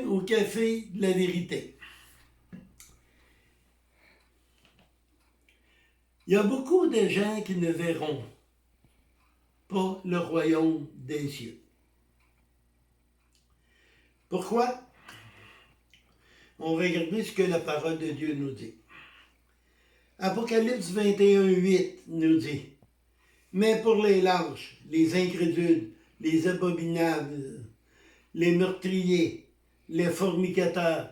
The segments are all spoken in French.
au café de la vérité. Il y a beaucoup de gens qui ne verront pas le royaume des cieux. Pourquoi? On va regarder ce que la parole de Dieu nous dit. Apocalypse 21:8 nous dit: mais pour les lâches, les incrédules, les abominables, les meurtriers, les fornicateurs,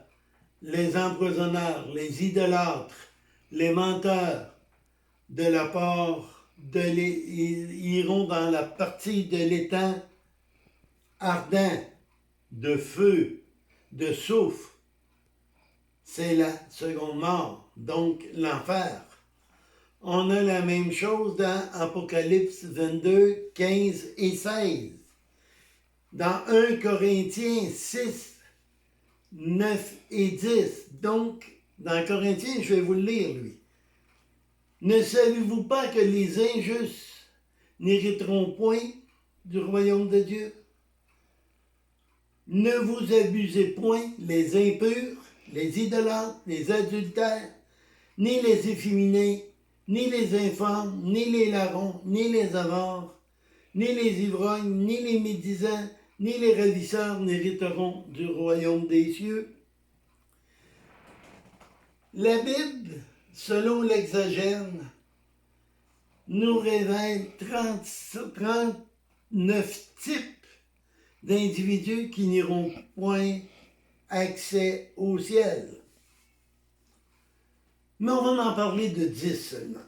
les empoisonneurs, les idolâtres, les menteurs, de la part ils iront dans la partie de l'étang ardent, de feu, de soufre. C'est la seconde mort, donc l'enfer. On a la même chose dans Apocalypse 22, 15 et 16. Dans 1 Corinthiens 6, 9 et 10. Donc, dans Corinthiens, je vais vous le lire, lui. Ne savez-vous pas que les injustes n'hériteront point du royaume de Dieu? Ne vous abusez point, les impurs, les idolâtres, les adultères, ni les efféminés, ni les infâmes, ni les larrons, ni les avares, ni les ivrognes, ni les médisants, ni les ravisseurs n'hériteront du royaume des cieux. La Bible, selon l'Exagène, nous révèle 39 types d'individus qui n'auront point accès au ciel. Mais on va en parler de 10 seulement.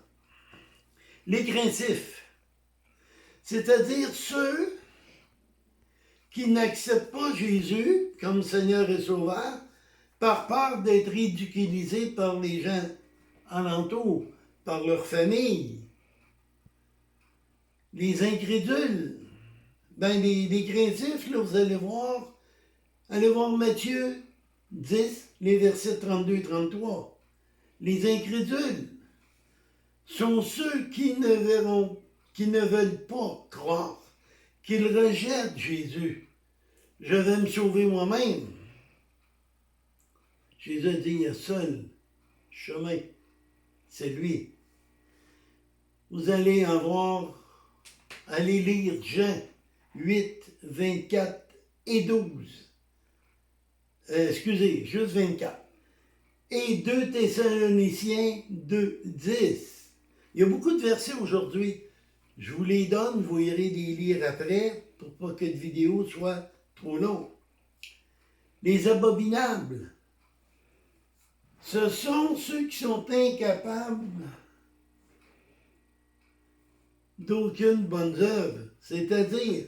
Les craintifs, c'est-à-dire ceux qui n'acceptent pas Jésus comme Seigneur et Sauveur par peur d'être ridiculisés par les gens alentours, par leur famille. Les incrédules, les craintifs, là, vous allez voir Matthieu 10, les versets 32 et 33. Les incrédules sont ceux qui ne veulent pas croire, qu'ils rejettent Jésus. Je vais me sauver moi-même. Jésus a dit, il y a seul chemin, c'est lui. Vous allez en voir, allez lire Jean 8, 24 et 12. Juste 24. Et 2 Thessaloniciens 2, 10. Il y a beaucoup de versets aujourd'hui. Je vous les donne, vous irez les lire après pour pas que la vidéo soit trop longue. Les abominables, ce sont ceux qui sont incapables d'aucune bonne œuvre. C'est-à-dire,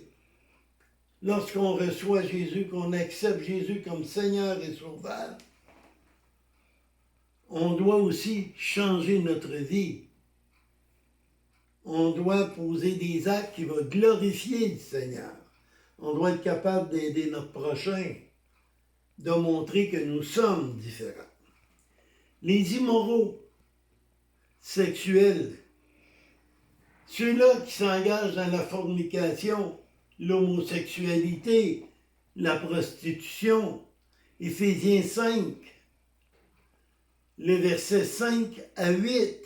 lorsqu'on reçoit Jésus, qu'on accepte Jésus comme Seigneur et Sauveur, on doit aussi changer notre vie. On doit poser des actes qui vont glorifier le Seigneur. On doit être capable d'aider notre prochain, de montrer que nous sommes différents. Les immoraux sexuels, ceux-là qui s'engagent dans la fornication, l'homosexualité, la prostitution, Éphésiens 5, les versets 5 à 8.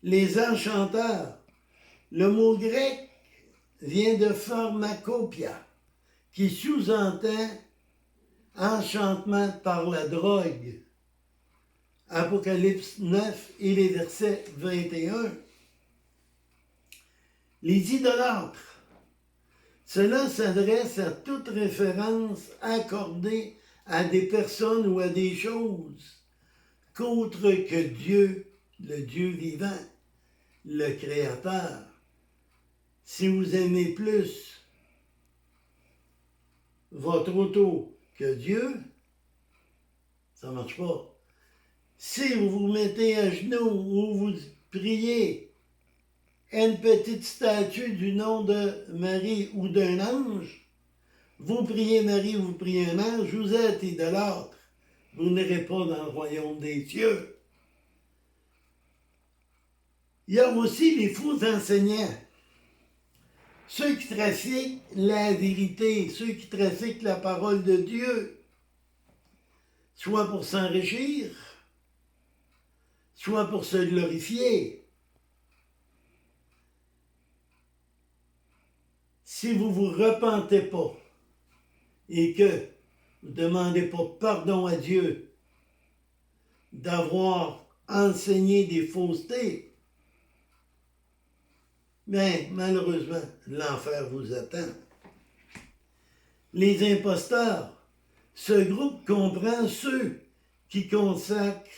Les enchanteurs, le mot grec vient de pharmacopia, qui sous-entend enchantement par la drogue. Apocalypse 9 et les versets 21. Les idolâtres, cela s'adresse à toute référence accordée à des personnes ou à des choses qu'autre que Dieu, le Dieu vivant, le Créateur. Si vous aimez plus votre auto que Dieu, ça ne marche pas. Si vous vous mettez à genoux ou vous priez à une petite statue du nom de Marie ou d'un ange, vous priez Marie ou vous priez un ange, vous êtes idolâtre. Vous n'irez pas dans le royaume des cieux. Il y a aussi les faux enseignants. ceux qui trafiquent la vérité, ceux qui trafiquent la parole de Dieu, soit pour s'enrichir, soit pour se glorifier. Si vous ne vous repentez pas et que vous ne demandez pas pardon à Dieu d'avoir enseigné des faussetés, mais malheureusement, l'enfer vous attend. Les imposteurs, ce groupe comprend ceux qui consacrent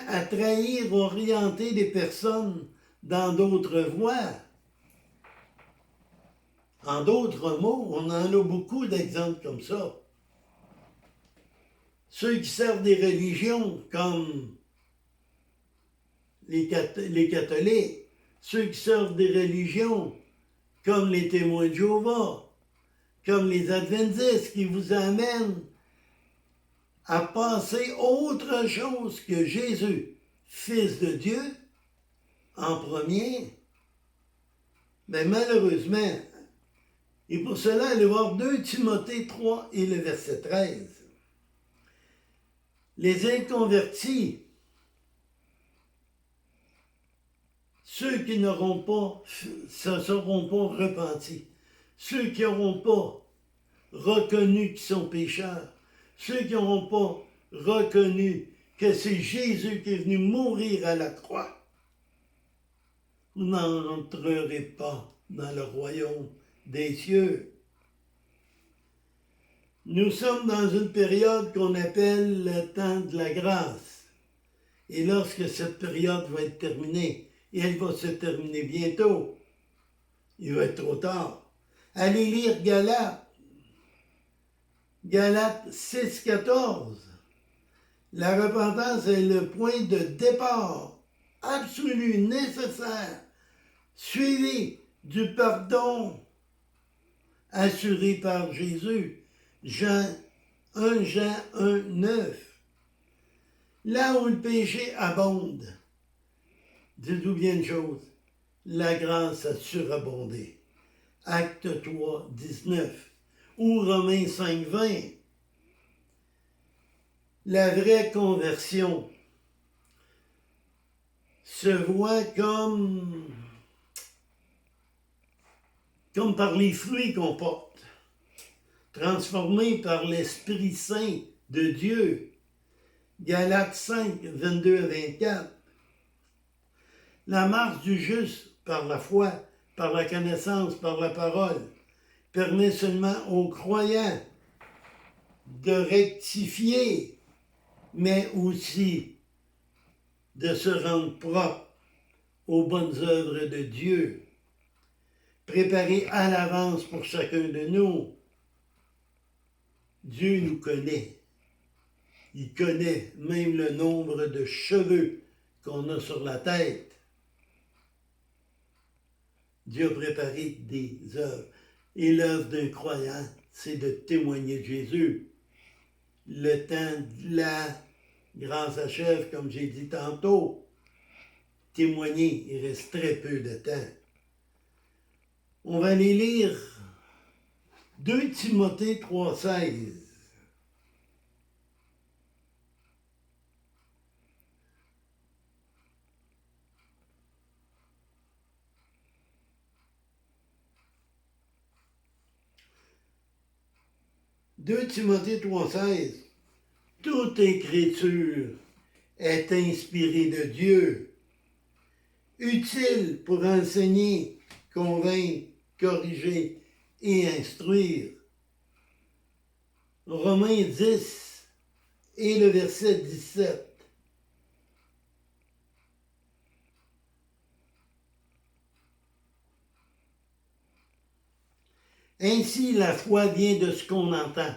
à trahir, orienter des personnes dans d'autres voies. En d'autres mots, on en a beaucoup d'exemples comme ça. Ceux qui servent des religions comme les catholiques, ceux qui servent des religions comme les témoins de Jéhovah, comme les adventistes qui vous amènent à penser autre chose que Jésus, Fils de Dieu, en premier, mais malheureusement, et pour cela, allez voir 2 Timothée 3 et le verset 13. Les inconvertis, ceux qui se seront pas repentis, ceux qui n'auront pas reconnu qu'ils sont pécheurs, ceux qui n'auront pas reconnu que c'est Jésus qui est venu mourir à la croix, vous n'entrerez pas dans le royaume des cieux. Nous sommes dans une période qu'on appelle le temps de la grâce. Et lorsque cette période va être terminée, et elle va se terminer bientôt, il va être trop tard. Allez lire Galates 6,14. La repentance est le point de départ absolu, nécessaire, suivi du pardon assuré par Jésus. 1 Jean 1, 9. Là où le péché abonde, dites-vous bien une chose, la grâce a surabondé. Acte 3, 19. Ou Romains 5, 20. La vraie conversion se voit comme par les fruits qu'on porte, transformés par l'Esprit Saint de Dieu. Galates 5, 22 à 24. La marche du juste par la foi, par la connaissance, par la parole, permet seulement aux croyants de rectifier, mais aussi de se rendre propre aux bonnes œuvres de Dieu, préparées à l'avance pour chacun de nous. Dieu nous connaît. Il connaît même le nombre de cheveux qu'on a sur la tête. Dieu a préparé des œuvres. Et l'œuvre d'un croyant, c'est de témoigner de Jésus. Le temps de la grâce achève, comme j'ai dit tantôt. Témoigner, il reste très peu de temps. On va aller lire 2 Timothée 3,16. « 2 Timothée 3,16. Toute écriture est inspirée de Dieu, utile pour enseigner, convaincre, corriger et instruire. » Romains 10 et le verset 17. Ainsi, la foi vient de ce qu'on entend.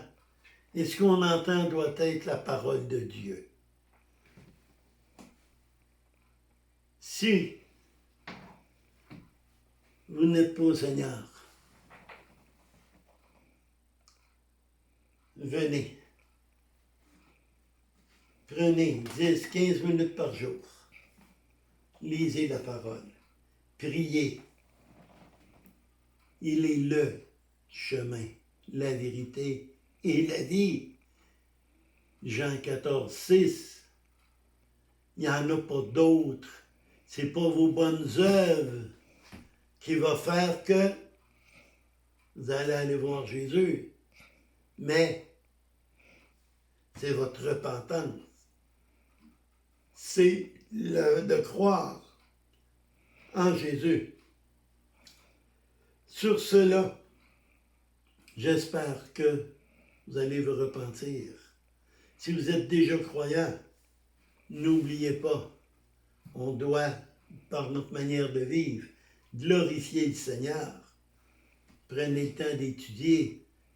Et ce qu'on entend doit être la parole de Dieu. Si vous n'êtes pas au Seigneur, venez. Prenez 10, 15 minutes par jour. Lisez la parole. Priez. Il est le chemin, la vérité et la vie. Jean 14, 6. Il n'y en a pas d'autres. C'est pas vos bonnes œuvres qui va faire que vous allez aller voir Jésus. Mais c'est votre repentance. C'est de croire en Jésus. Sur cela, j'espère que vous allez vous repentir. Si vous êtes déjà croyant, n'oubliez pas, on doit, par notre manière de vivre, glorifier le Seigneur. Prenez le temps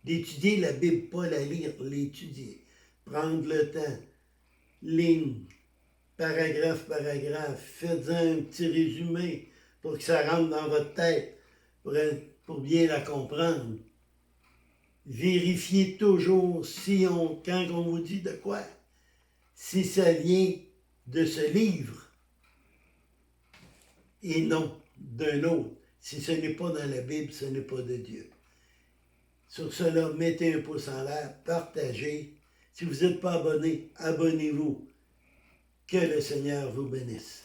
d'étudier la Bible, pas la lire, l'étudier. Prendre le temps, ligne, paragraphe, faites-en un petit résumé pour que ça rentre dans votre tête, pour bien la comprendre. Vérifiez toujours quand on vous dit de quoi, si ça vient de ce livre et non d'un autre. Si ce n'est pas dans la Bible, ce n'est pas de Dieu. Sur cela, mettez un pouce en l'air, partagez. Si vous n'êtes pas abonné, abonnez-vous. Que le Seigneur vous bénisse.